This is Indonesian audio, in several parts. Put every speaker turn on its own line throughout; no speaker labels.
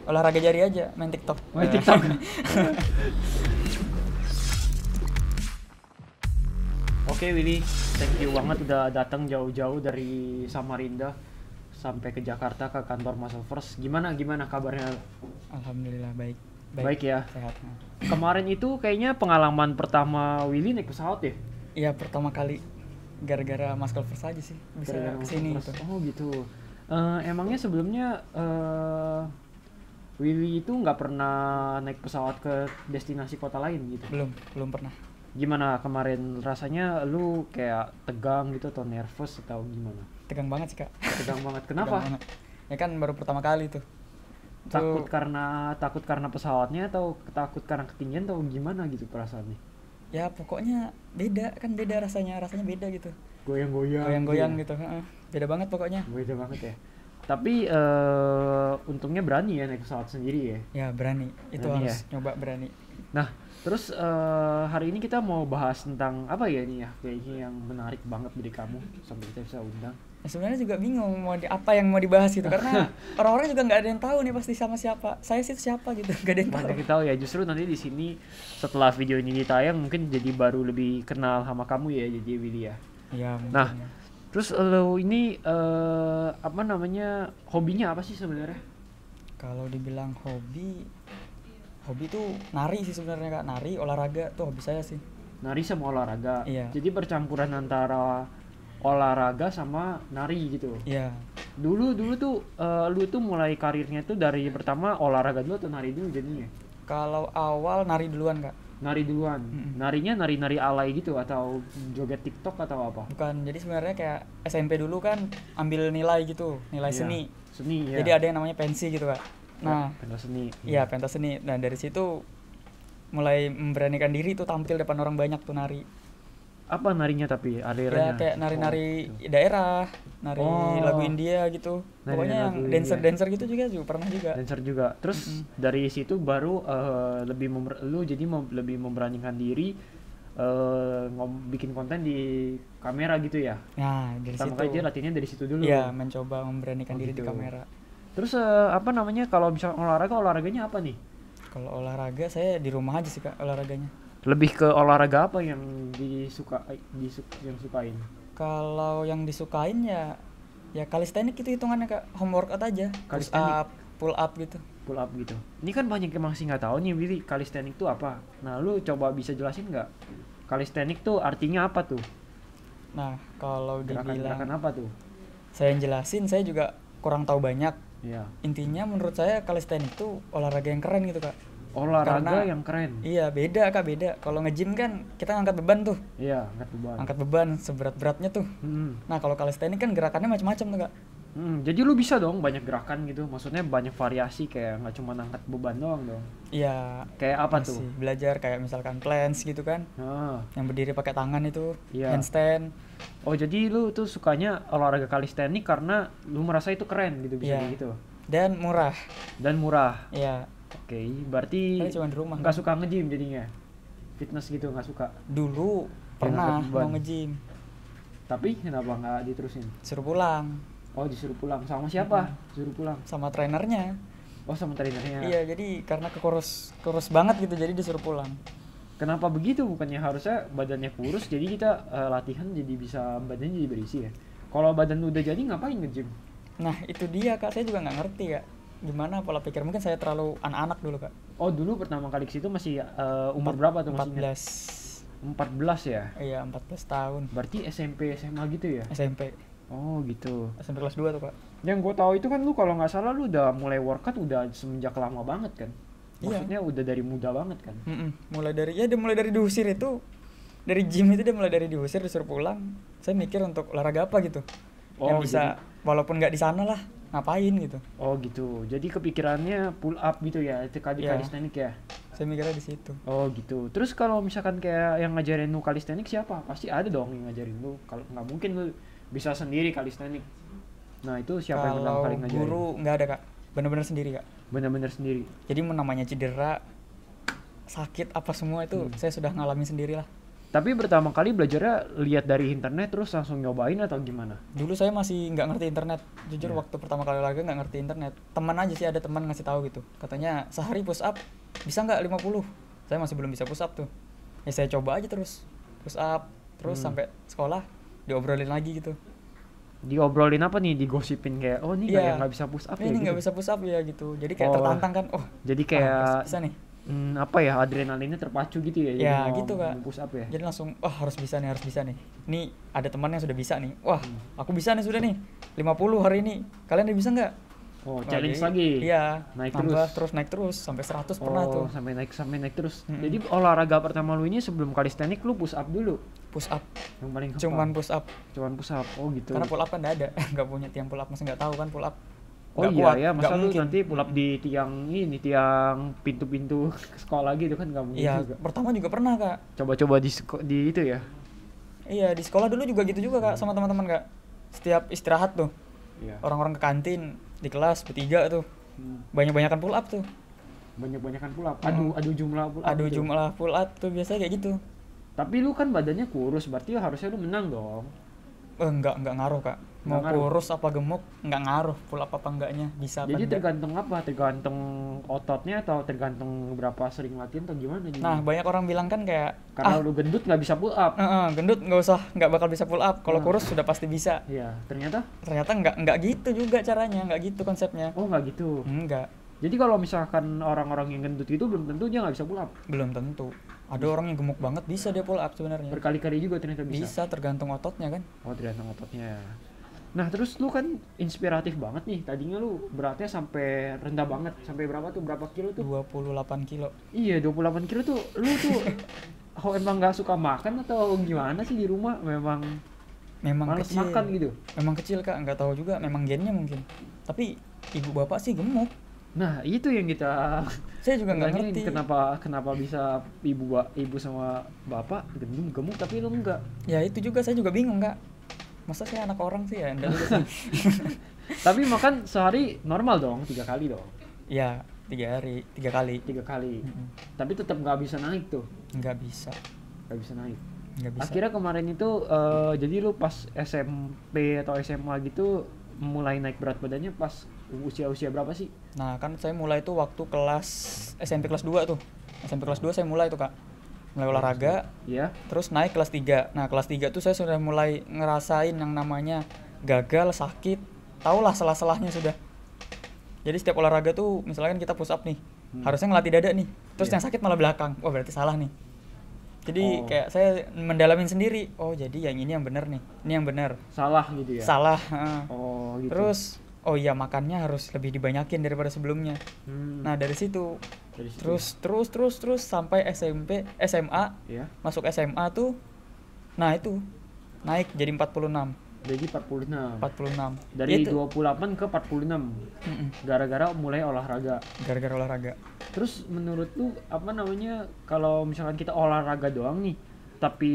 olahraga jari aja, main TikTok.
Main TikTok. Oke Willy, thank you banget udah datang jauh-jauh dari Samarinda sampai ke Jakarta ke kantor Muscle First. Gimana kabarnya?
Alhamdulillah baik.
Baik ya.
Sehat.
Kemarin itu kayaknya pengalaman pertama Willy naik pesawat ya?
Iya, pertama kali gara-gara Muscle First aja sih bisa
Gara-gara
kesini
Muscle
gitu.
First. Oh gitu. Emangnya sebelumnya Willy itu nggak pernah naik pesawat ke destinasi kota lain gitu?
Belum pernah.
Gimana kemarin rasanya, lu kayak tegang gitu atau nervous atau gimana?
Tegang banget sih, Kak.
Tegang banget. Kenapa?
Tegang banget. Ya kan baru pertama kali tuh.
Takut karena pesawatnya atau takut karena ketinggian atau gimana gitu perasaannya?
Ya pokoknya beda rasanya beda gitu.
Goyang-goyang
Gitu. Heeh. Beda banget pokoknya.
Beda banget ya. Tapi untungnya berani ya naik pesawat sendiri ya.
Ya berani. Itu
Berani
harus nyoba berani.
Nah, terus hari ini kita mau bahas tentang apa ya nih ya? Kayaknya yang menarik banget dari kamu sampai kita bisa undang.
Ya, sebenarnya juga bingung apa yang mau dibahas gitu karena orang-orang juga nggak ada yang tahu nih pasti sama siapa. Saya sih siapa gitu, nggak ada yang tahu.
Banyak yang tahu ya. Justru nanti di sini setelah video ini ditayang mungkin jadi baru lebih kenal sama kamu ya, jadi Willy ya.
Iya, mungkin.
Nah, terus lo ini apa namanya, hobinya apa sih sebenarnya?
Kalau dibilang hobi tuh nari sih sebenarnya, Kak. Nari, olahraga tuh hobi saya sih.
Nari sama olahraga.
Iya.
Jadi percampuran antara olahraga sama nari gitu.
Iya.
Dulu tuh lu tuh mulai karirnya tuh dari pertama olahraga dulu atau nari dulu jadinya?
Kalau awal nari duluan, Kak.
Nari duluan. Narinya nari-nari alay gitu atau joget TikTok atau apa?
Bukan, jadi sebenarnya kayak SMP dulu kan ambil nilai gitu, nilai
Iya.
seni.
Seni ya.
Jadi ada yang namanya pensi gitu, Kak. Nah,
pentas seni.
iya pentas seni. Nah, dari situ mulai memberanikan diri tuh tampil depan orang banyak tuh nari.
Apa narinya tapi
Ya
alirannya?
kayak nari-nari
gitu.
daerah, nari
Oh.
lagu India gitu.
Nari
Pokoknya yang
lagu India.
dancer gitu juga pernah juga.
Dancer juga. Terus dari situ baru lu jadi lebih memberanikan diri bikin konten di kamera gitu ya.
Nah, dari
Pertama
situ.
kali dia latihannya dari situ dulu.
Iya, mencoba memberanikan
Oh,
diri di
gitu.
kamera.
Terus apa namanya, kalau misalnya olahraganya apa nih?
Kalau olahraga saya di rumah aja sih, Kak, olahraganya.
Lebih ke olahraga apa yang yang sukain?
Kalau yang disukain ya calisthenics itu hitungannya, Kak, home workout aja. Push
Calisthenics?
up, pull up gitu.
Pull up gitu. Ini kan banyak yang masih nggak tahu nih Willy, calisthenics itu apa. Nah, lu coba bisa jelasin nggak? Calisthenics tuh artinya apa tuh?
Nah, kalau
Gerakan
dibilang
apa tuh?
saya yang jelasin, saya juga kurang tahu banyak.
Iya.
Intinya menurut saya calisthenics itu olahraga yang keren gitu, Kak.
Olahraga
Karena-
yang keren.
Iya, beda, Kak, beda. Kalau nge-gym kan kita ngangkat beban tuh.
Iya, angkat beban.
Angkat beban seberat-beratnya tuh. Nah, kalau calisthenics kan gerakannya macam-macam tuh, Kak.
Jadi lu bisa dong banyak gerakan gitu. Maksudnya banyak variasi, kayak nggak cuma angkat beban doang dong.
Iya.
Kayak apa tuh?
Masih belajar kayak misalkan planks gitu kan.
Ah.
Yang berdiri pakai tangan itu,
Iya.
handstand.
Oh, jadi lu tuh sukanya olahraga calisthenics karena lu merasa itu keren gitu, bisa
Iya.
kayak gitu.
Dan murah.
Dan murah.
Iya.
Oke, berarti
Saya cuma di rumah.
nggak suka nge-gym jadinya. Fitness gitu nggak suka.
Dulu
Yang
pernah
angkat beban.
mau nge-gym,
Tapi kenapa nggak diterusin?
suruh pulang
Oh, disuruh pulang. Sama siapa? Disuruh pulang.
sama trainernya.
Oh, sama trainernya.
Iya, jadi karena kurus banget gitu, jadi disuruh pulang.
Kenapa begitu? Bukannya harusnya badannya kurus, jadi kita latihan jadi bisa badannya jadi berisi ya. Kalau badan udah jadi ngapain nge-gym?
Nah, itu dia, Kak, saya juga nggak ngerti, Kak. Gimana pola pikir, mungkin saya terlalu anak-anak dulu, Kak.
Oh, dulu pertama kali ke situ masih umur berapa tuh, masih ingat?
14.
14 ya?
Iya, 14 tahun.
Berarti SMP SMA gitu ya?
SMP.
Oh gitu.
SMP kelas 2 tuh, Kak.
Yang gue tahu itu kan lu kalau nggak salah lu udah mulai workout udah semenjak lama banget kan?
Iya.
Maksudnya udah dari muda banget kan?
Mulai dari diusir itu. Dari gym itu dia mulai dari diusir, disuruh pulang. Saya mikir untuk olahraga apa gitu.
Oh,
Yang bisa walaupun nggak di sana lah, ngapain gitu.
Oh gitu. Jadi kepikirannya pull up gitu ya, itu
Iya.
calisthenics ya?
Saya mikirnya di situ.
Oh gitu. Terus kalau misalkan kayak yang ngajarin lu calisthenics siapa? Pasti ada dong yang ngajarin lu. Kalau nggak mungkin lu bisa sendiri calisthenics. Nah itu siapa yang pertama
Kalau
kali ngajarin?
guru nggak ada, Kak. Bener-bener sendiri, Kak.
Bener-bener sendiri.
Jadi namanya cedera, sakit apa semua itu saya sudah ngalamin sendiri lah.
Tapi pertama kali belajarnya lihat dari internet terus langsung nyobain atau gimana?
Dulu saya masih nggak ngerti internet. Jujur
Iya.
waktu pertama kali olahraga nggak ngerti internet. Teman aja sih, ada teman ngasih tahu gitu. Katanya sehari push up bisa nggak 50. Saya masih belum bisa push up tuh. Ya saya coba aja terus push up terus sampai sekolah diobrolin lagi gitu.
Diobrolin apa nih? Digosipin kayak, oh ini kayak nggak bisa push up ya
Ini nggak
gitu.
bisa push up ya gitu. Jadi kayak
Oh.
tertantang kan. Oh,
Jadi kayak
bisa nih.
apa ya, adrenalinnya terpacu gitu ya. Jadi
Ya
mau
gitu kak.
push up ya.
Jadi langsung, wah harus bisa nih, harus bisa nih. Ini ada teman yang sudah bisa nih. Wah, aku bisa nih sudah nih. 50 hari ini. Kalian udah bisa nggak?
Oh,
Wah,
challenge
jadi,
lagi.
Iya.
Naik
nambah,
terus.
naik terus sampai 100 pernah tuh.
Sampai naik terus.
Mm-mm.
Jadi olahraga pertama lu ini sebelum calisthenics lu push up dulu.
Push up.
Yang paling gampang.
Cuman push up.
Cuman push up. Oh gitu.
Karena pull up kan nggak ada. Nggak punya tiang pull up, masih nggak tahu kan pull up.
Oh
Nggak
iya
kuat,
ya,
nggak
masa lu
mungkin.
nanti pull up di tiang pintu-pintu sekolah gitu kan nggak mungkin
Iya,
juga.
pertama juga pernah kak.
Coba-coba di itu ya.
Iya, di sekolah dulu juga gitu juga kak, sama teman-teman kak. Setiap istirahat tuh,
Iya.
orang-orang ke kantin, di kelas bertiga tuh, banyak-banyakan pull up tuh.
Banyak-banyakan pull up.
Hmm.
Adu jumlah pull up.
Aduh
gitu.
jumlah pull up tuh biasanya kayak gitu.
Tapi lu kan badannya kurus, berarti harusnya lu menang dong.
Enggak ngaruh kak. Mau
Nggak ngaruh?
kurus apa gemuk, nggak ngaruh pull up apa enggaknya, bisa apa
Jadi
enggak.
tergantung apa? Tergantung ototnya atau tergantung berapa sering latihan atau gimana?
Nah, banyak orang bilang kan kayak,
Karena lu gendut nggak bisa pull up.
gendut nggak bakal bisa pull up. Kalau
Ah.
kurus sudah pasti bisa.
Iya, ternyata
Ternyata nggak gitu juga caranya, nggak gitu konsepnya.
oh nggak gitu.
Enggak,
Jadi kalau misalkan orang-orang yang gendut itu belum tentu dia nggak bisa pull up.
belum tentu. Ada orang yang gemuk banget bisa dia pull up sebenarnya.
Berkali-kali juga ternyata bisa.
Bisa tergantung ototnya kan.
Oh, tergantung ototnya. Nah, terus lu kan inspiratif banget nih. Tadinya lu beratnya sampai rendah banget. Sampai berapa tuh? Berapa kilo tuh?
28 kilo.
Iya, 28 kilo tuh. Lu tuh oh, emang nggak suka makan atau gimana sih di rumah? Memang
Memang
malas
kecil.
makan gitu.
Memang kecil kak, nggak tahu juga. Memang gennya mungkin. Tapi ibu bapak sih gemuk.
Nah, itu yang kita
Saya juga nggak
tanyain,
ngerti.
kenapa bisa ibu sama bapak gemuk tapi lu enggak.
Ya itu juga saya juga bingung kak. Masa saya anak orang sih ya? Enggak juga sih.
Tapi makan sehari normal dong, 3 kali dong.
Ya 3 hari, 3 kali.
3 kali.
Mm-mm.
Tapi tetap nggak bisa naik tuh.
Nggak bisa.
Nggak bisa naik.
Nggak bisa.
Akhirnya kemarin itu jadi lu pas SMP atau SMA gitu mulai naik berat badannya pas usia berapa sih?
Nah kan saya mulai tuh waktu kelas SMP kelas 2 tuh. SMP kelas 2 saya mulai tuh kak. Mulai olahraga,
Iya.
terus naik kelas 3. Nah kelas 3 tuh saya sudah mulai ngerasain yang namanya gagal, sakit. Tahulah salah-salahnya sudah. Jadi setiap olahraga tuh misalkan kita push up nih, harusnya ngelatih dada nih. Terus
Iya.
yang sakit malah belakang. Wah berarti salah nih. Jadi
Oh.
kayak saya mendalamin sendiri. Oh jadi yang ini yang benar nih. Ini yang benar.
Salah gitu ya.
Salah. heeh.
Oh, gitu.
Terus oh iya makannya harus lebih dibanyakin daripada sebelumnya.
Hmm,
Nah dari situ
dari situ.
terus sampai SMP, SMA,
Ya.
masuk SMA tuh. Nah itu naik jadi 46.
Jadi 46.
46.
Dari
Itu
28 ke 46.
Mm-mm.
Gara-gara mulai olahraga.
gara-gara olahraga.
Terus menurut lu apa namanya kalau misalkan kita olahraga doang nih tapi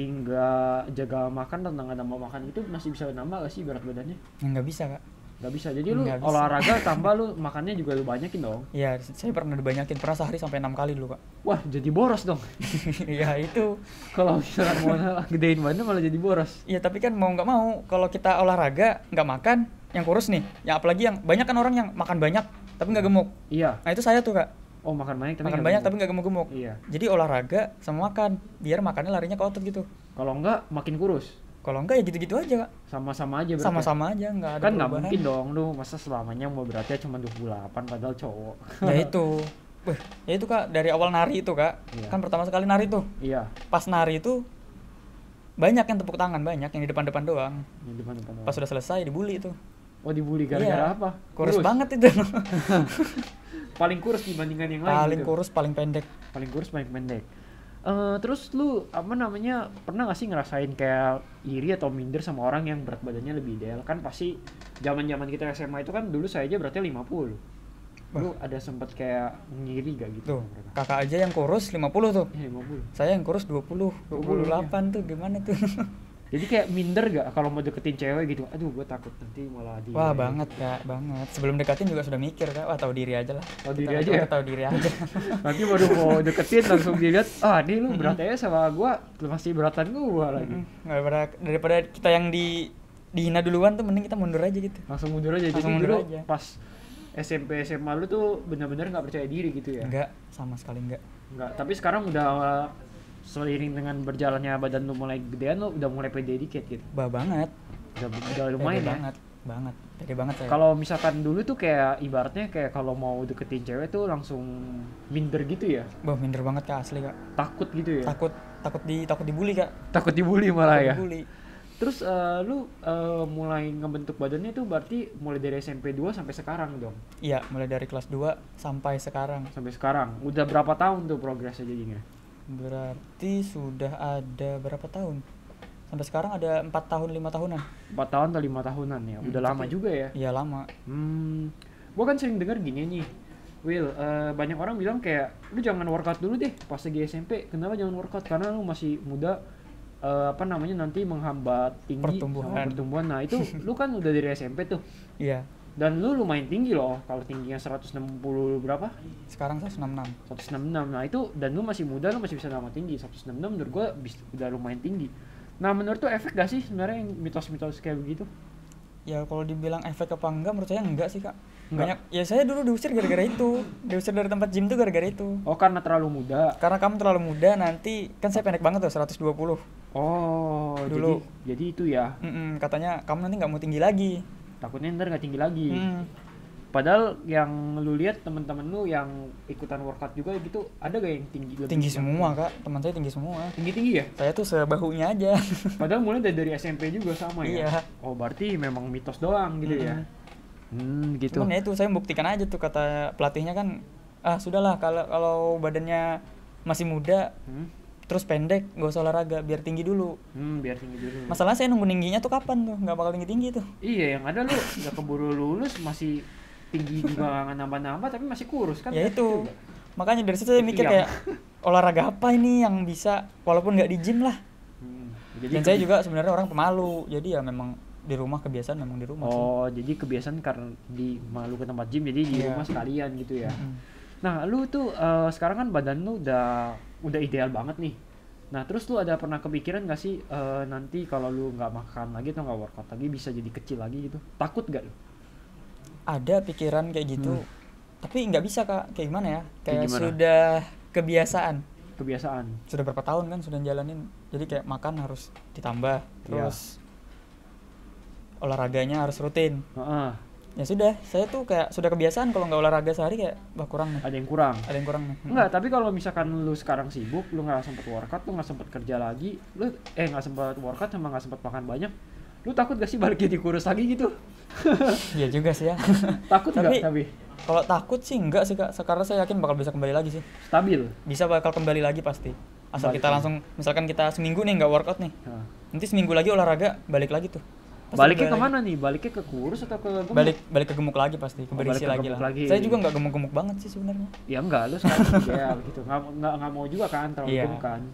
nggak jaga makan dan nggak nambah makan itu masih bisa nambah gak sih berat badannya?
Nggak bisa kak.
Nggak bisa. Jadi lu
Nggak bisa.
olahraga tambah lu makannya juga lu banyakin dong.
Iya saya pernah dibanyakin, pernah sehari sampai 6 kali dulu kak.
Wah, jadi boros dong.
Iya itu.
Kalau misalkan mau gedein badan malah jadi boros.
Iya tapi kan mau nggak mau kalau kita olahraga nggak makan, yang kurus nih. Ya apalagi yang banyak kan orang yang makan banyak tapi nggak gemuk.
Iya.
Nah itu saya tuh kak.
Oh, makan banyak tapi
Makan
nggak
banyak
gemuk.
tapi nggak gemuk-gemuk.
Iya.
Jadi olahraga sama makan, biar makannya larinya ke otot gitu.
Kalau enggak makin kurus.
Kalau enggak ya gitu-gitu aja kak.
Sama-sama aja berarti.
Sama-sama aja, nggak ada
Kan nggak
perubahan.
mungkin dong lu masa selamanya mau beratnya cuma 28 padahal cowok.
Ya itu. Wah, ya itu kak, dari awal nari itu kak.
Iya.
Kan pertama sekali nari tuh.
Iya.
Pas nari itu banyak yang tepuk tangan, banyak yang di depan-depan doang.
Yang depan-depan.
Pas sudah selesai dibully tuh.
Oh, dibully gara-gara
Iya.
apa?
Kurus banget itu.
Paling kurus dibandingkan yang lain.
Paling
gitu.
kurus, paling pendek.
Paling kurus, paling pendek. Terus lu apa namanya pernah gak sih ngerasain kayak iri atau minder sama orang yang berat badannya lebih ideal? Kan pasti zaman kita SMA itu kan dulu saya aja beratnya 50. Lu ada sempet kayak ngiri gak gitu?
Tuh,
sama mereka?
kakak aja yang kurus 50 tuh.
Iya, 50.
Saya yang kurus 20, 28 tuh gimana tuh?
Jadi kayak minder gak kalau mau deketin cewek gitu? Aduh, gue takut nanti malah dia.
Wah banget Kak, banget. Sebelum deketin juga sudah mikir Kak, wah tahu diri aja lah.
Tahu diri aja ya?
Tahu diri aja.
Nanti baru mau deketin langsung dilihat, ini lu beratnya sama gue, lu masih beratan gue lagi.
Daripada kita yang dihina duluan tuh mending kita mundur aja gitu.
Langsung mundur aja.
Langsung
Jadi
mundur
dulu
aja.
pas SMP SMA lu tuh benar-benar nggak percaya diri gitu ya?
Enggak, sama sekali enggak.
Enggak, tapi sekarang udah seiring dengan berjalannya badan lu mulai gedean, lu udah mulai pede dikit gitu.
Banget.
Udah lumayan
Pede
ya.
banget. Pede banget saya.
Kalau misalkan dulu tuh kayak ibaratnya kayak kalau mau deketin cewek tuh langsung minder gitu ya.
Minder banget Kak, asli Kak.
Takut gitu ya.
Takut dibully Kak.
Takut dibully malah ya.
Dibully.
Terus lu mulai ngebentuk badannya tuh berarti mulai dari SMP 2 sampai sekarang dong.
Iya, mulai dari kelas 2 sampai sekarang.
Sampai sekarang. Udah berapa tahun tuh progresnya jadinya?
Berarti sudah ada berapa tahun? Sampai sekarang ada 4 tahun 5 tahunan.
4 tahun atau 5 tahunan ya. Udah lama juga ya.
Iya lama.
Gua kan sering denger gini nih. Will, banyak orang bilang kayak lu jangan workout dulu deh pas lagi SMP. Kenapa jangan workout? Karena lu masih muda, nanti menghambat tinggi sama pertumbuhan. Nah itu lu kan udah dari SMP tuh.
Iya.
Dan lu lumayan tinggi loh, kalau tingginya 160 berapa?
Sekarang 166.
166. Nah itu, dan lu masih muda, lu masih bisa lama tinggi. 166 menurut gua udah lumayan tinggi. Nah menurut tuh efek gak sih sebenarnya yang mitos-mitos kayak begitu?
Ya kalau dibilang efek apa enggak, menurut saya enggak sih Kak.
Enggak.
Banyak, ya saya dulu diusir gara-gara itu. Diusir dari tempat gym tuh gara-gara itu.
Oh karena terlalu muda?
Karena kamu terlalu muda, nanti kan saya pendek banget tuh, 120.
Oh
dulu.
Jadi itu ya?
Katanya kamu nanti gak mau tinggi lagi.
Takutnya ntar gak tinggi lagi. Padahal yang lu lihat teman-teman lu yang ikutan workout juga gitu, ada gak yang tinggi?
Tinggi semua Kak, teman saya tinggi semua.
Tinggi ya?
Saya tuh sebahunya aja.
Padahal mulai dari SMP juga sama ya?
Iya.
Oh berarti memang mitos doang gitu ya? Gitu.
Cuman ya itu saya membuktikan aja tuh, kata pelatihnya kan, sudahlah kalau badannya masih muda, terus pendek, gak usah olahraga, biar tinggi dulu.
Biar tinggi dulu.
Masalahnya saya nunggu tingginya tuh kapan tuh, nggak bakal tinggi tuh.
Iya, yang ada lu nggak keburu lulus, masih tinggi juga nggak nambah-nambah, tapi masih kurus kan?
Ya itu. Makanya dari situ saya mikir kayak olahraga apa ini yang bisa, walaupun nggak di gym lah. Dan saya juga sebenarnya orang pemalu, jadi ya memang di rumah, kebiasaan memang di rumah.
Oh, jadi kebiasaan karena di malu ke tempat gym, jadi di rumah sekalian gitu ya. Nah, lu tuh sekarang kan badan lu udah ideal banget nih. Nah, terus lu ada pernah kepikiran gak sih nanti kalau lu nggak makan lagi atau nggak workout lagi bisa jadi kecil lagi gitu? Takut gak lu?
Ada pikiran kayak gitu, tapi nggak bisa Kak. Kayak gimana ya? Kayak
gimana?
sudah kebiasaan. Sudah berapa tahun kan sudah jalanin. Jadi kayak makan harus ditambah, terus olahraganya harus rutin. Ya sudah, saya tuh kayak sudah kebiasaan kalau nggak olahraga sehari kayak kurang nih.
Ada yang kurang
nih.
Enggak, tapi kalau misalkan lu sekarang sibuk, lu nggak sempet workout, lu nggak sempet kerja lagi, lu nggak sempet workout sama nggak sempet makan banyak, lu takut gak sih balik jadi kurus lagi gitu?
Iya juga sih ya.
Takut nggak? Tapi
kalau takut sih enggak sih Kak, karena saya yakin bakal bisa kembali lagi sih.
Stabil?
Bisa bakal kembali lagi pasti. Asal kita langsung, misalkan kita seminggu nih nggak workout nih, nanti seminggu lagi olahraga, balik lagi tuh.
Baliknya kemana nih? Baliknya ke kurus atau ke gemuk?
Balik ke gemuk lagi pasti, ke berisi lagi lah. Saya juga nggak gemuk-gemuk banget sih sebenarnya.
Ya enggak, lu sekarang ideal gitu. Nggak mau juga kan terlalu gemuk kan.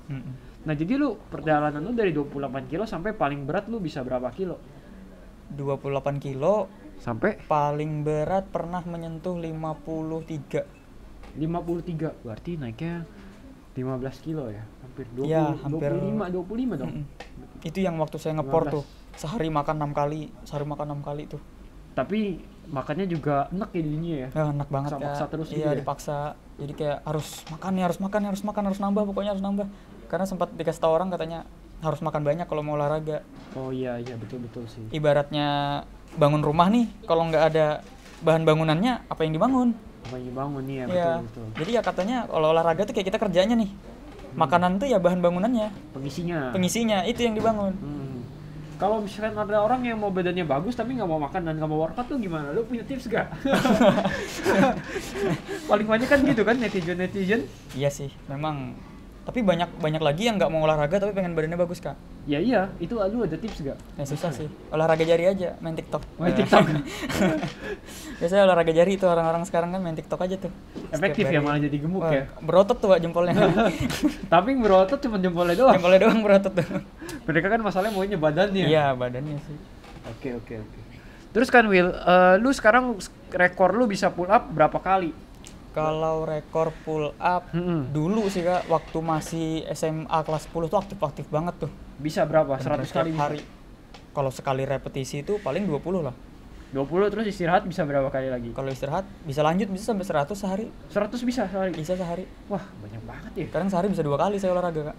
Nah jadi lu perjalanan lu dari 28 kilo sampai paling berat lu bisa berapa kilo?
28 kilo
sampai
paling berat pernah menyentuh 53.
53 berarti naiknya 15 kilo ya? Hampir 20,
ya, hampir
25 dong.
Itu yang waktu saya ngepor tuh. Sehari makan 6 kali tuh. Tapi
makannya juga enak ya jadinya ya?
Enak banget ya.
Paksa terus
gitu ya? Dipaksa. Jadi kayak harus makan, harus nambah, pokoknya harus nambah. Karena sempat dikasih tahu orang katanya harus makan banyak kalau mau olahraga.
Oh iya betul sih.
Ibaratnya bangun rumah nih, kalau nggak ada bahan bangunannya, apa yang dibangun?
Nih ya, betul.
Jadi ya katanya kalau olahraga tuh kayak kita kerjanya nih. Makanan tuh ya bahan bangunannya. Pengisinya itu yang dibangun.
Kalau misalkan ada orang yang mau badannya bagus tapi nggak mau makan dan nggak mau workout tuh gimana? Lu punya tips gak? Paling banyak kan gitu kan netizen.
Iya sih, memang. Tapi banyak lagi yang nggak mau olahraga tapi pengen badannya bagus, Kak.
Ya iya, itu lu ada tips gak?
Ya susah sih. Olahraga jari aja, main TikTok.
Main TikTok.
Biasanya olahraga jari itu orang-orang sekarang kan main TikTok aja tuh.
Efektif
Setiap
ya,
hari.
malah jadi gemuk
Wah,
ya.
berotot tuh Pak jempolnya.
Tapi yang berotot cuma jempolnya doang.
Jempolnya doang berotot tuh.
Mereka kan masalahnya maunya badannya.
Iya, badannya sih.
Oke. Terus kan Will, lu sekarang rekor lu bisa pull up berapa kali?
Kalau rekor pull up dulu sih Kak, waktu masih SMA kelas 10 tuh aktif-aktif banget tuh.
Bisa berapa?
Bener-bener
100 kali
setiap hari. Kalau sekali repetisi itu paling 20 lah.
20 terus istirahat bisa berapa kali lagi?
Kalau istirahat bisa lanjut bisa sampai 100 sehari.
100 bisa sehari.
Bisa sehari.
Wah, banyak banget ya.
Sekarang sehari bisa 2 kali saya olahraga, Kak.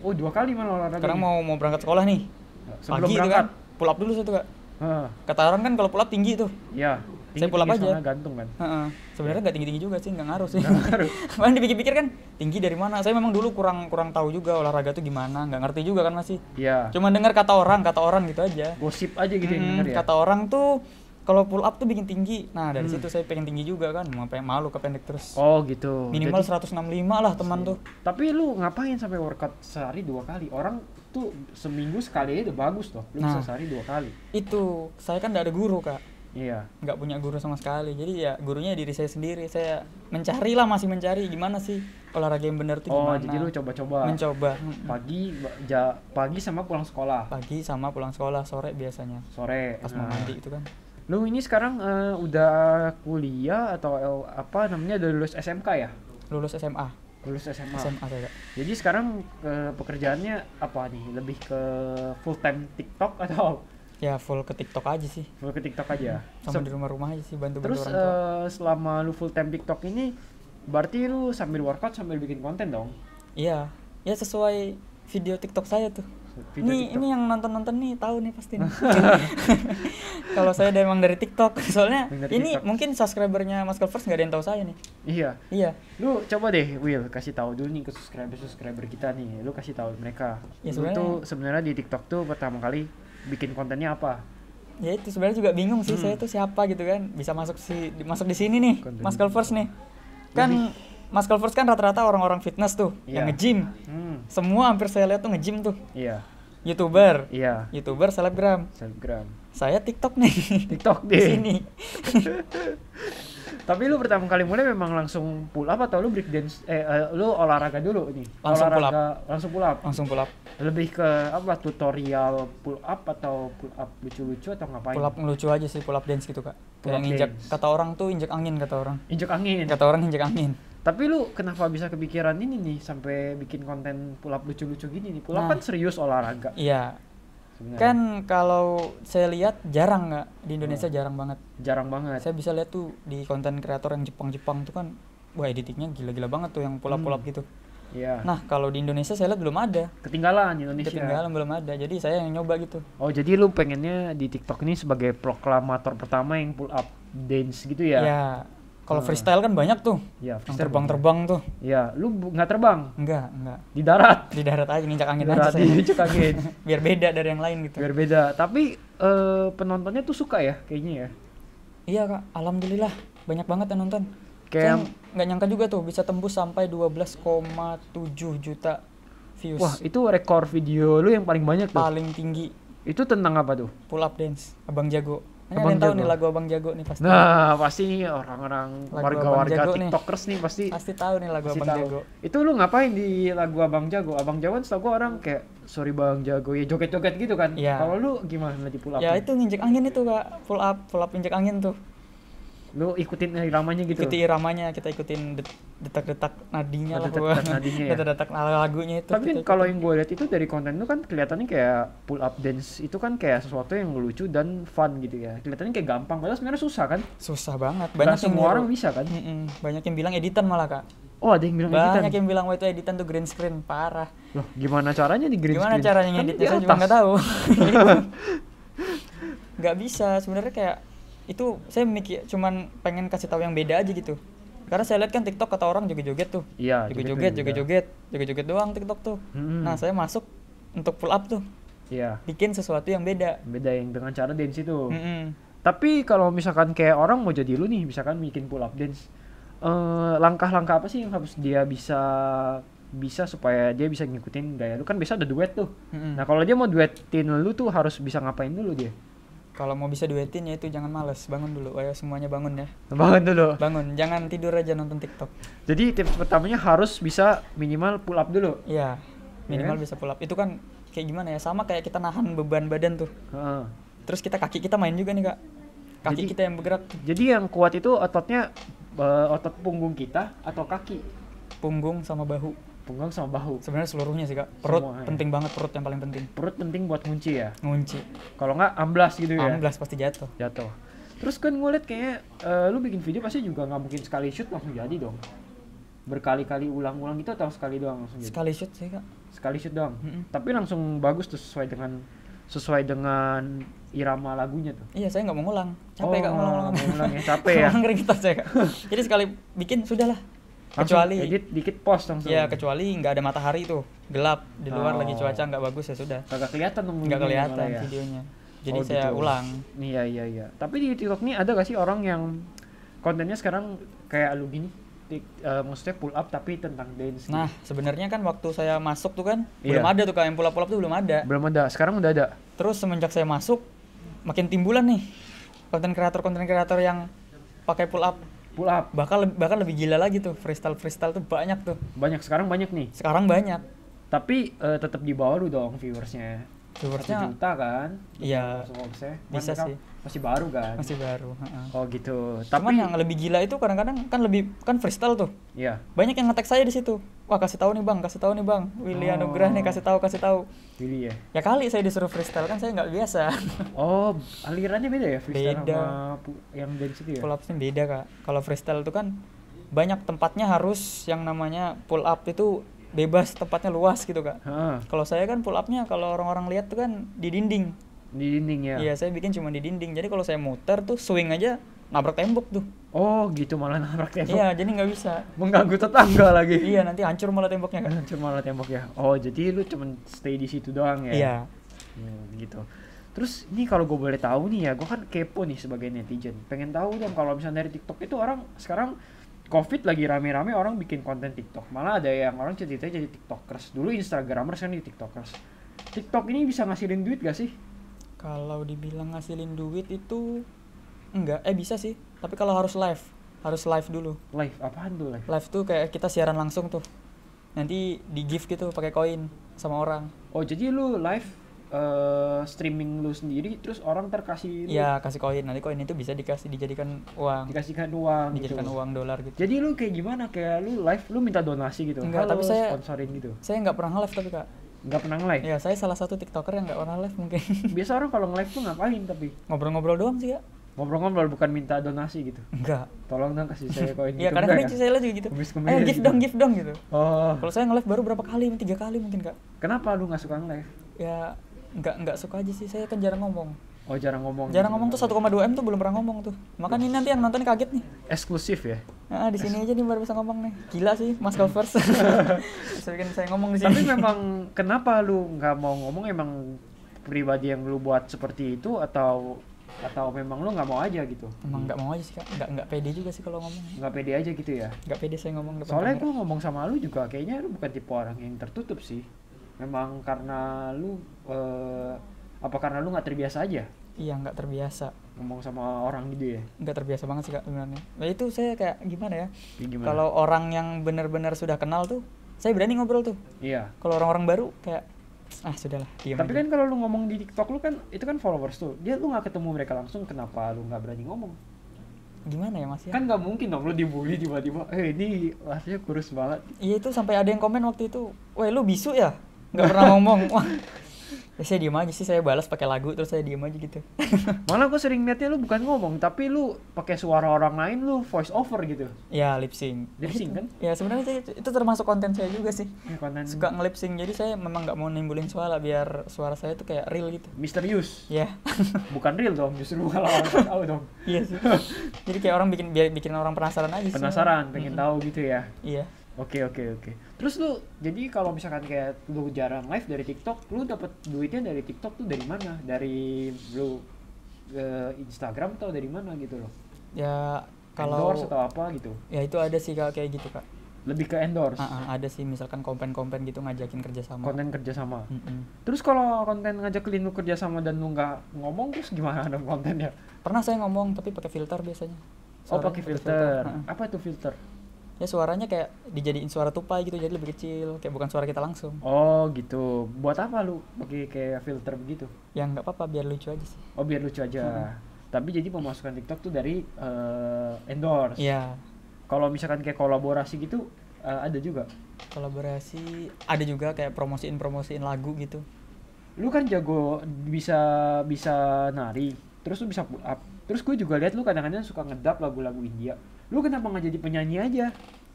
Oh, 2 kali malah olahraga.
Sekarang mau berangkat sekolah nih.
sebelum
Pagi itu
berangkat.
kan pull up dulu satu, Kak.
Heeh.
Kata orang kan kalau pull up tinggi tuh.
Iya.
Saya pull up aja.
soalnya gantung kan.
Heeh. Sebenarnya nggak tinggi-tinggi juga sih, nggak ngaruh sih.
Nggak ngaruh.
Cuman dipikir-pikir kan tinggi dari mana? Saya memang dulu kurang tahu juga olahraga tuh gimana, nggak ngerti juga kan masih.
Iya.
Cuma dengar kata orang gitu aja.
Gosip aja gitu yang denger ya.
Kata orang tuh kalau pull up tuh bikin tinggi. Nah, dari situ saya pengen tinggi juga kan, mau pengen malu kependek terus.
Oh, gitu.
Minimal
Jadi-
165 lah teman tuh.
Tapi lu ngapain sampai workout sehari 2 kali? Orang tuh seminggu sekali aja udah bagus loh. Lu bisa
Nah.
sehari 2 kali.
Itu, saya kan nggak ada guru, Kak.
Iya.
Nggak punya guru sama sekali. Jadi ya gurunya diri saya sendiri. Saya masih mencari gimana sih olahraga yang benar tuh
Oh,
gimana.
jadi lu coba-coba.
Mencoba.
Pagi sama pulang sekolah.
Pagi sama pulang sekolah, sore biasanya.
Sore.
Pas mau
Nah.
mandi itu kan.
Lu ini sekarang udah kuliah atau apa namanya, udah lulus SMK ya?
Lulus SMA.
Lulus SMA.
SMA saya, Kak.
Jadi sekarang pekerjaannya apa nih? Lebih ke full time TikTok atau
Ya full ke TikTok aja sih.
full ke TikTok aja?
Sama di rumah-rumah aja sih bantu-bantu
Terus
orang tua.
selama lu full time TikTok ini berarti lu sambil workout sambil bikin konten dong?
Iya. Ya sesuai video TikTok saya tuh.
Video TikTok.
Ini yang nonton nih tahu nih pasti nih. Kalau saya emang dari TikTok, soalnya
Yang dari
ini
TikTok.
mungkin subscribernya Mas First nggak ada yang tahu saya nih.
Iya.
Iya.
Lu coba deh Will kasih tahu dulu nih ke subscriber kita nih. Lu kasih tahu mereka.
Ya,
Lu
sebenarnya-
tuh sebenarnya di TikTok tuh pertama kali bikin kontennya apa?
Ya itu sebenarnya juga bingung sih saya tuh siapa gitu kan bisa masuk di sini nih
Konten.
Mas First nih. Kan Mas First kan rata-rata orang-orang fitness tuh yang
Iya.
nge-gym. Semua hampir saya lihat tuh nge-gym tuh.
Iya.
YouTuber,
Iya.
selebgram.
Selebgram.
Saya TikTok nih.
TikTok
Di
deh.
sini.
Tapi lu pertama kali mulai memang langsung pull up atau lu break dance lu olahraga dulu nih?
Langsung pull up.
Langsung pull up.
Langsung pull up.
Lebih ke apa, tutorial pull up atau pull up lucu-lucu atau ngapain?
Pull up ngelucu aja sih, pull up dance gitu, Kak.
Pull
Kayak
up
nginjak,
dance.
kata orang tuh injak angin kata orang.
Injek angin.
Kata orang injak angin.
Tapi lu kenapa bisa kepikiran ini nih sampai bikin konten pull up lucu-lucu gini nih? Pull up
Nah.
kan serius olahraga
Iya.
sebenarnya.
Kan kalau saya lihat jarang nggak di Indonesia jarang banget.
Jarang banget.
Saya bisa lihat tuh di konten kreator yang Jepang tuh kan, wah editingnya gila-gila banget tuh yang pull up gitu.
Iya.
Nah kalau di Indonesia saya lihat belum ada,
Ketinggalan Indonesia.
ketinggalan belum ada. Jadi saya yang nyoba gitu.
Oh, jadi lu pengennya di TikTok ini sebagai proklamator pertama yang pull up dance gitu ya?
Ya, kalau freestyle kan banyak tuh,
Iya,
yang terbang-terbang tuh.
Iya, lu nggak terbang
Enggak.
di darat.
Di darat aja nginjak angin
Darat
aja saya.
diinjek angin.
Biar beda dari yang lain gitu.
Biar beda. Tapi penontonnya tuh suka ya kayaknya ya.
Iya, Kak, alhamdulillah banyak banget yang nonton.
Kayak
Saya nggak nyangka juga tuh bisa tembus sampai 12,7 juta views.
wah, itu rekor video lu yang paling banyak tuh.
Paling tinggi
Itu tentang apa tuh?
pull up dance Abang Jago. Ini ada
Abang
yang tahu
Jago.
nih lagu Abang Jago nih pasti.
Nah, pasti nih orang-orang
Lagu
warga-warga
Abang Jago nih.
TikTokers nih pasti
Pasti tahu nih lagu
pasti
Abang
tahu.
Jago.
Itu lu ngapain di lagu Abang Jago? Abang Jago kan setahu gua orang kayak sorry Bang Jago ya joget-joget gitu kan.
Iya.
Kalau lu gimana di pull up?
Ya itu nginjek angin itu, Kak. Pull up injek angin tuh.
Lu ikutin iramanya gitu.
Ikuti iramanya, kita ikutin detak-detak nadinya lah.
Detak-detak nadinya ya.
Detak-detak lagunya itu.
Tapi
kita
kalau
ikutin.
yang gue lihat itu dari konten lu kan kelihatannya kayak pull up dance itu kan kayak sesuatu yang lucu dan fun gitu ya. Kelihatannya kayak gampang, padahal sebenarnya susah kan.
susah banget.
Banyak
Banyak yang
semua
niru.
orang bisa kan.
Banyak yang bilang editan malah, Kak.
Oh, ada yang bilang
Banyak
editan.
yang bilang wah itu editan tuh green screen, parah.
Loh, gimana caranya di green
Gimana
screen?
caranya
Kan
ngeditnya
di
saya juga
atas.
nggak tahu. Nggak bisa sebenarnya, kayak itu saya mikir cuman pengen kasih tahu yang beda aja gitu. Karena saya lihat kan TikTok kata orang joget-joget tuh.
Iya,
Joget-joget doang TikTok tuh.
Mm-mm.
Nah, saya masuk untuk pull up tuh,
Iya,
bikin sesuatu yang beda.
beda yang dengan cara dance itu.
Mm-mm.
Tapi kalau misalkan kayak orang mau jadi lu nih, misalkan bikin pull up dance, langkah-langkah apa sih yang harus dia bisa bisa supaya dia bisa ngikutin gaya lu? Kan biasa ada duet tuh.
Mm-mm.
Nah kalau dia mau duetin lu tuh harus bisa ngapain dulu dia?
Kalau mau bisa duetin ya itu jangan males, bangun dulu. Ayo semuanya bangun ya.
Bangun dulu.
Bangun, jangan tidur aja nonton TikTok.
Jadi tips pertamanya harus bisa minimal pull up dulu.
Iya. Minimal
Iya.
bisa pull up. Itu kan kayak gimana ya? Sama kayak kita nahan beban badan tuh.
Heeh.
Terus kaki kita main juga nih, Kak. Kaki
Jadi-
kita yang bergerak,
Jadi yang kuat itu ototnya otot punggung kita atau kaki?
punggung sama bahu.
Punggung sama bahu.
Sebenarnya seluruhnya sih, Kak. Perut
Semua, ya.
penting banget, perut yang paling penting.
Perut penting buat ngunci ya.
Ngunci.
Kalau nggak amblas gitu ya.
Amblas pasti jatuh.
Jatuh. Terus kan gue liat kayaknya lu bikin video pasti juga nggak mungkin sekali shoot langsung jadi dong. Berkali-kali ulang-ulang gitu atau sekali doang langsung jadi?
Sekali shoot sih, Kak.
Sekali shoot doang.
Mm-mm.
Tapi langsung bagus tuh sesuai dengan irama lagunya tuh.
Iya, saya nggak mau ngulang. Capek, Kak, ngulang-ngulang.
ngulang ya, capek ya.
Ngulang keringetan saya, Kak. Jadi sekali bikin sudahlah.
Langsung
Kecuali
edit dikit post langsung.
ya kecuali nggak ada matahari tuh, gelap di luar
Oh.
lagi cuaca nggak bagus ya sudah.
Kagak kelihatan dong.
Nggak
videonya
kelihatan
malah ya.
videonya. Jadi
Oh,
saya
gitu.
ulang.
Iya. Tapi di TikTok nih ada gak sih orang yang kontennya sekarang kayak lu gini? Maksudnya pull up tapi tentang dance. gitu.
Nah, sebenarnya kan waktu saya masuk tuh kan
Iya.
belum ada tuh Kak, yang pull up tuh belum ada.
Belum ada. Sekarang udah ada.
Terus semenjak saya masuk makin timbulan nih konten kreator yang pakai pull up.
Pull up
Bahkan lebih gila lagi tuh, freestyle tuh banyak tuh.
banyak, sekarang banyak nih.
Sekarang banyak.
Tapi tetap di bawah lu dong viewersnya. 1
Viewersnya
juta kan?
iya,
Followersnya.
bisa
Mereka
sih.
Masih baru kan?
Masih baru, heeh.
Oh gitu.
Cuman
Tapi
yang lebih gila itu kadang-kadang kan freestyle tuh.
iya.
Banyak yang nge-tag saya di situ. Wah, kasih tahu nih Bang. Willy
Oh.
Anugrah nih kasih tahu.
Pilih ya.
Ya kali saya disuruh freestyle kan saya nggak biasa.
Oh, alirannya beda ya freestyle
Beda.
sama yang dance itu ya?
Pull up beda, Kak. Kalau freestyle itu kan banyak tempatnya harus yang namanya pull up itu bebas, tempatnya luas gitu, Kak.
Heeh,
Kalau saya kan pull up-nya kalau orang-orang lihat tuh kan di dinding.
di dinding ya.
Iya, saya bikin cuma di dinding. Jadi kalau saya muter tuh swing aja nabrak tembok tuh.
Oh, gitu malah nabrak tembok.
Iya, jadi nggak bisa.
Mengganggu tetangga lagi.
Iya, nanti hancur malah temboknya, kan.
Cuma malah tembok ya. Oh, jadi lu cuman stay di situ doang ya?
Iya.
Gitu. Terus ini kalau gue boleh tahu nih ya, gue kan kepo nih sebagai netizen. Pengen tahu dong kalau misalnya dari TikTok itu orang sekarang COVID lagi rame-rame orang bikin konten TikTok. Malah ada yang orang ceritanya jadi TikTokers. Dulu Instagramers kan jadi TikTokers. TikTok ini bisa ngasilin duit gak sih?
Kalau dibilang ngasilin duit itu enggak, bisa sih. Tapi kalau harus live dulu.
Live apaan tuh live?
Live tuh kayak kita siaran langsung tuh. Nanti di gift gitu pakai koin sama orang.
Oh, jadi lu live streaming lu sendiri terus orang terkasih lu
Iya, kasih koin. Nanti koin itu bisa dijadikan uang.
dikasihkan uang
Dijadikan
gitu.
uang dolar gitu.
Jadi lu kayak gimana? Kayak lu live lu minta donasi gitu.
Enggak,
Halo,
tapi saya-
sponsorin gitu.
Saya nggak pernah nge-live tapi, Kak.
Nggak pernah nge-live.
Ya, saya salah satu TikToker yang nggak pernah live mungkin.
Biasa orang kalau nge-live tuh ngapain tapi?
Ngobrol-ngobrol doang sih, Kak.
Ngobrol-ngobrol bukan minta donasi gitu.
Enggak.
Tolong dong kasih saya koin
Iya,
gitu.
kadang-kadang
enggak
saya lihat juga gitu.
Kumis-kumis
Ayo
gitu.
gift dong gitu.
Oh,
Kalau saya nge-live baru berapa kali? 3 kali mungkin, Kak.
kenapa lu nggak suka nge-live?
Ya nggak suka aja sih, saya kan jarang ngomong.
Oh, jarang ngomong.
Jarang ngomong tuh 1,2 M tuh belum pernah ngomong tuh. Makanya ini nanti yang nonton kaget nih.
Eksklusif ya.
Nah, di sini aja nih baru bisa ngomong nih. Gila sih, Mas Covers. Bisa bikin saya ngomong di sini.
Tapi memang kenapa lu nggak mau ngomong, emang pribadi yang lu buat seperti itu atau memang lu nggak mau aja gitu?
Emang nggak mau aja sih, Kak. Nggak pede juga sih kalau ngomong.
Nggak pede aja gitu ya?
Nggak pede saya ngomong depan
Soalnya
kamera.
gue ngomong sama lu juga kayaknya lu bukan tipe orang yang tertutup sih. Memang karena lu apa karena lu nggak terbiasa aja
Iya, nggak terbiasa.
ngomong sama orang gitu ya?
Nggak terbiasa banget sih, Kak, sebenarnya. Nah, itu saya kayak gimana ya?
Ya gimana?
Kalau orang yang benar-benar sudah kenal tuh, saya berani ngobrol tuh.
Iya.
Kalau orang-orang baru kayak sudahlah, diam
Tapi
aja.
kan kalau lu ngomong di TikTok lu kan itu kan followers tuh. Dia lu nggak ketemu mereka langsung, kenapa lu nggak berani ngomong?
Gimana ya, Mas ya?
Kan nggak mungkin dong lu dibully tiba-tiba. Ini rasanya kurus banget.
Iya, itu sampai ada yang komen waktu itu, "Weh, lu bisu ya?" Nggak pernah ngomong. Wah. Ya, saya diem aja sih, saya balas pakai lagu terus saya diem aja gitu.
Malah gue sering liatnya lu bukan ngomong, tapi lu pakai suara orang lain, lu voice over gitu.
Ya, lip sync.
Lip sync kan?
Ya, sebenarnya itu termasuk konten saya juga sih.
Ya, konten
Suka nge-lip sync, jadi saya memang nggak mau nimbulin suara biar suara saya tuh kayak real gitu.
misterius.
Ya.
Bukan real dong, justru malah orang nggak tahu dong.
Iya sih. Jadi kayak orang bikin orang penasaran aja sih.
Penasaran, pengen tahu gitu ya.
Iya.
Oke. Terus lu jadi kalau misalkan kayak lu jarang live dari TikTok, lu dapat duitnya dari TikTok tuh dari mana? Dari lu Instagram atau dari mana gitu loh?
Ya kalau
Endorse atau apa gitu?
ya itu ada sih, Kak, kayak gitu, Kak.
Lebih ke endorse.
Ada sih misalkan konten-konten gitu ngajakin kerjasama.
Konten kerjasama.
Mm-mm.
Terus kalau konten ngajakin lu kerjasama dan lu nggak ngomong, terus gimana dong kontennya?
Pernah saya ngomong tapi pakai filter biasanya.
Oh,
Suaranya
pakai filter.
Ha-ha.
Apa itu filter?
Ya suaranya kayak dijadiin suara tupai gitu, jadi lebih kecil, kayak bukan suara kita langsung.
Oh gitu. Buat apa lu pakai kayak filter begitu?
Ya nggak apa-apa, biar lucu aja sih.
Oh biar lucu aja. Tapi jadi pemasukan TikTok tuh dari endorse.
Iya.
Kalau misalkan kayak kolaborasi gitu ada juga.
Kolaborasi ada juga, kayak promosiin lagu gitu.
Lu kan jago bisa nari. Terus lu bisa pull up. Terus gue juga lihat lu kadang-kadang suka ngedub lagu-lagu India. Lu kenapa nggak jadi penyanyi aja?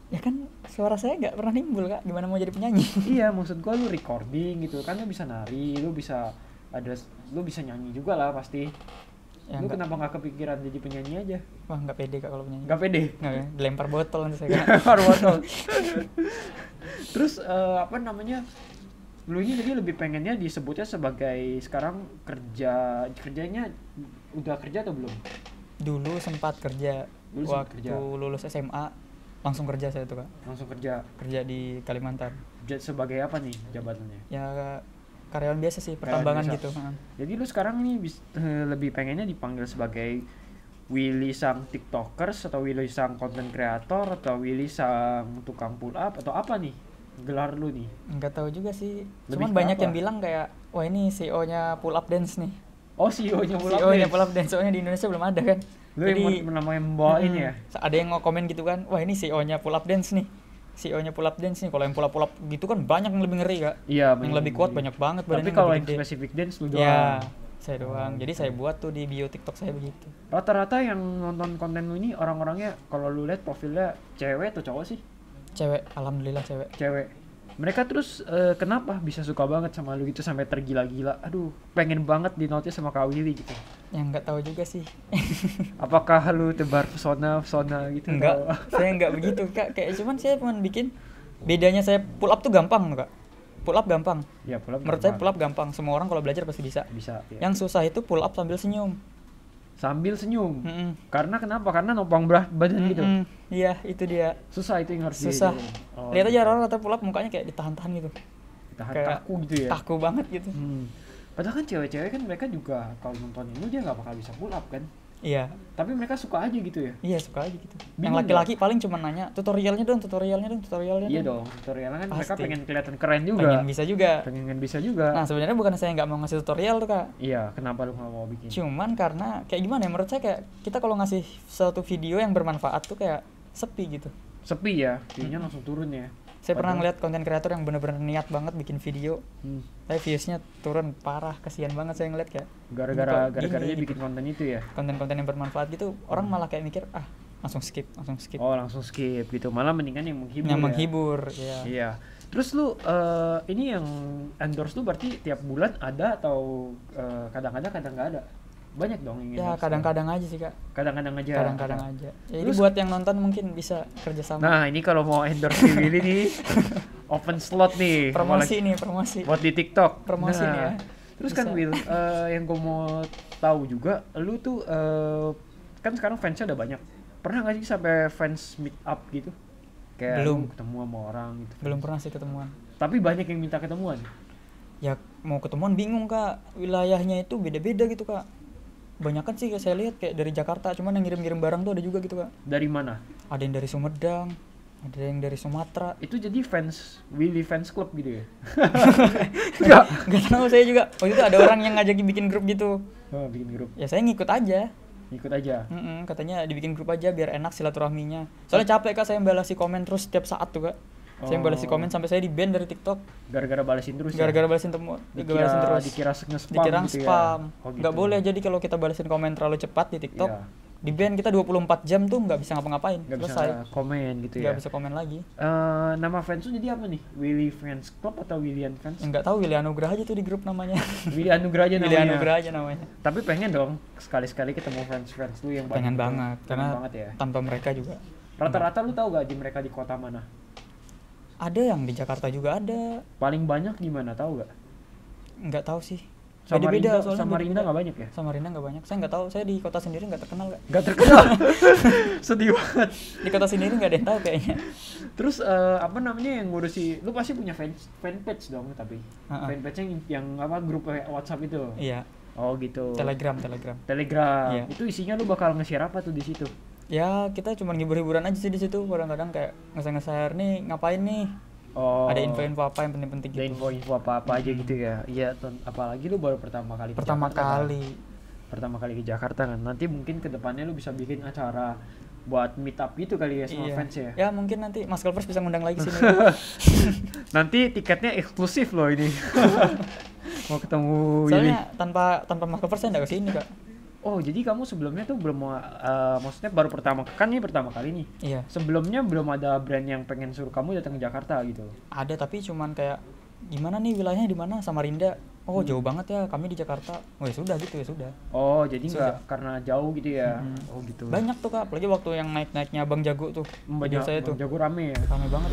Ya kan suara saya nggak pernah nimbul Kak, gimana mau jadi penyanyi?
Iya, maksud gue lu recording gitu kan, lu bisa nari, lu bisa nyanyi juga lah pasti.
Ya,
Lu kenapa nggak kepikiran jadi penyanyi aja?
Wah nggak pede Kak kalau penyanyi.
Nggak pede?
Nggak ya, dilempar botol nanti saya Kak.
Lempar botol. Terus apa namanya? Lu ini jadi lebih pengennya disebutnya sebagai sekarang kerjanya udah kerja atau belum?
Dulu sempat kerja.
Dulu sempat
Waktu
kerja.
lulus SMA langsung kerja saya tuh Kak.
Langsung kerja
Di Kalimantan.
sebagai apa nih jabatannya?
Ya karyawan biasa sih, pertambangan
biasa.
gitu.
Jadi lu sekarang ini lebih pengennya dipanggil sebagai Willy sang tiktokers atau Willy sang content creator atau Willy sang tukang pull up atau apa nih gelar lu nih?
Nggak tahu juga sih.
Lebih
Cuman
ke
banyak
apa?
yang bilang kayak, wah ini CEO-nya Pull Up Dance nih.
Oh CEO-nya pull up
CEO-nya
dance.
Pull Up Dance, soalnya di Indonesia belum ada kan.
Lu yang namanya membawain ya?
Ada yang komen gitu kan, wah ini CEO-nya Pull Up Dance nih. CEO-nya Pull Up Dance nih. Kalau yang pull up gitu kan banyak yang lebih ngeri Kak.
Iya.
Yang lebih kuat banyak banget
Tapi
badannya,
kalau
lebih
yang
gede.
spesifik dance lu doang.
Ya, saya doang.
Oh,
Jadi
gitu.
saya buat tuh di bio TikTok saya begitu.
Rata-rata yang nonton konten lu ini orang-orangnya kalau lu lihat profilnya cewek atau cowok sih?
Cewek, alhamdulillah cewek.
Cewek. Mereka terus kenapa bisa suka banget sama lu gitu sampai tergila-gila? Aduh, pengen banget di-notice sama Kak Willy gitu.
Yang nggak tahu juga sih.
Apakah lu tebar pesona gitu?
Enggak, saya enggak begitu Kak. Kayak saya cuman bikin bedanya saya pull up tuh gampang Kak. Pull up gampang.
Ya, pull up
Menurut saya pull up gampang. Semua orang kalau belajar pasti bisa.
bisa. Ya.
Yang susah itu pull up sambil senyum.
Sambil senyum.
Mm-mm.
Karena kenapa? Karena nopang berat badan gitu.
Mm-mm. Iya, itu dia.
Susah itu yang harus
Susah.
Oh,
Lihat aja
gitu.
orang rata pull up mukanya kayak ditahan-tahan gitu.
Tahan
kayak
kaku gitu ya.
Kaku banget gitu.
Padahal kan cewek-cewek kan mereka juga kalau nontonin lu dia nggak bakal bisa pull up kan.
Iya.
Tapi mereka suka aja gitu ya.
Iya, suka aja gitu.
Bingung
Yang laki-laki paling cuma nanya, tutorialnya dong.
Iya dong, tutorialnya kan mereka
Pasti.
pengen kelihatan keren juga.
Pengen bisa juga.
Pengen bisa juga.
Nah, sebenarnya bukan saya nggak mau ngasih tutorial tuh Kak.
Iya, kenapa lu nggak mau bikin?
Cuman karena kayak gimana ya, menurut saya kayak kita kalau ngasih suatu video yang bermanfaat tuh kayak sepi gitu.
Sepi ya, view-nya langsung turun ya.
Saya pernah
Padahal-
ngeliat konten kreator yang bener-bener niat banget bikin video,
Hmm.
tapi viewsnya turun parah, kasihan banget saya ngeliat kayak
Gara-gara
Ini kok
dia
gini,
bikin konten itu ya.
konten-konten yang bermanfaat gitu, orang malah kayak mikir langsung skip.
Oh, langsung skip gitu. Malah mendingan yang menghibur.
Yang
ya.
menghibur, ya.
Iya. Terus lu ini yang endorse lu berarti tiap bulan ada atau kadang-kadang nggak ada? Banyak dong yang
Ya
endorse.
kadang-kadang aja sih Kak,
Kadang-kadang aja.
kadang-kadang aja. Ya, ini
Terus-
buat yang nonton mungkin bisa kerjasama.
Nah, ini kalau mau endorse si Willy nih open slot nih.
Promosi nih, promosi.
Buat di TikTok.
Promosi nih ya.
Terus kan
Bisa.
Will, yang gue mau tahu juga, lu tuh kan sekarang fansnya udah banyak. Pernah gak sih sampai fans meet up gitu? Kayak
Belum.
lu ketemu sama orang gitu.
Belum pernah sih ketemuan.
Tapi banyak yang minta ketemuan.
Ya mau ketemuan bingung Kak, wilayahnya itu beda-beda gitu Kak. Banyak kan sih saya lihat kayak dari Jakarta, cuman yang ngirim-ngirim barang tuh ada juga gitu Kak.
Dari mana?
Ada yang dari Sumedang, ada yang dari Sumatera.
Itu jadi fans Willy fans club gitu ya? Enggak.
Nggak tahu saya juga. Waktu itu ada orang yang ngajakin bikin grup gitu.
Oh, bikin grup.
Ya saya ngikut aja.
Ikut aja.
Katanya dibikin grup aja biar enak silaturahminya. Soalnya capek Kak saya balasi komen terus setiap saat tuh Kak. Saya balasi
Oh.
komen sampai saya di ban dari TikTok.
Gara-gara balesin terus ya?
Gara-gara balasin temu, balasin terus.
Dikira nge-spam
Dikira
gitu
spam.
ya? Oh, gitu.
Nggak boleh, jadi kalau kita balasin komen terlalu cepat di TikTok,
Iya.
di ban kita 24 jam tuh nggak bisa ngapa-ngapain.
Nggak bisa
Selesai.
komen gitu
Nggak
ya?
bisa komen lagi.
Nama fans lu jadi apa nih? Willy Fans Club atau Willian Fans?
Nggak tahu, Willy Anugrah aja tuh di grup namanya.
Willy Anugrah aja
Willy
namanya.
Anugrah aja namanya.
Tapi pengen dong sekali-sekali ketemu fans lu yang
Pengen banget,
Pengen
karena
banget ya.
tanpa mereka juga.
Rata-rata lu tahu gak di mereka di kota mana?
Ada yang di Jakarta juga ada.
Paling banyak di mana tahu gak?
Nggak tahu sih. Beda-beda soalnya,
Samarinda
beda-beda.
nggak banyak ya?
Samarinda nggak banyak. Saya nggak tahu. Saya di kota sendiri nggak terkenal Kak.
Nggak terkenal. Sedih banget.
Di kota sendiri nggak ada yang tahu kayaknya.
Terus apa namanya yang ngurusi, lu pasti punya fanpage dong tapi fanpage yang apa grup WhatsApp itu.
Iya.
Oh gitu.
Telegram. Iya.
Itu isinya lu bakal nge-share apa tuh di situ?
Ya kita cuma ngibur-hiburan aja sih di situ. Kadang-kadang kayak nge-share nih ngapain nih.
Oh.
Ada info-info apa yang penting-penting
Ada
gitu.
info-info apa aja gitu ya. Iya, apalagi lu baru pertama kali ke
Pertama
Jakarta,
kali.
kan? Pertama kali ke Jakarta kan. Nanti mungkin kedepannya lu bisa bikin acara buat meet up gitu kali ya sama
Iya.
fans ya.
Ya mungkin nanti Mas Kelvers bisa ngundang lagi sini.
Nanti tiketnya eksklusif loh ini. Mau ketemu Willy.
Soalnya tanpa Mas Kelvers saya nggak kesini Kak.
Oh, jadi kamu sebelumnya tuh belum maksudnya baru pertama kali nih.
Iya.
Sebelumnya belum ada brand yang pengen suruh kamu datang ke Jakarta gitu.
Ada tapi cuman kayak gimana nih wilayahnya di mana? Samarinda. Oh jauh banget ya, kami di Jakarta. Oh ya sudah gitu ya sudah.
Oh, jadi
Sudah.
nggak karena jauh gitu ya. Oh gitu.
Banyak tuh Kak, apalagi waktu yang naik-naiknya Bang Jago tuh. Video saya tuh
Jago rame ya.
rame banget.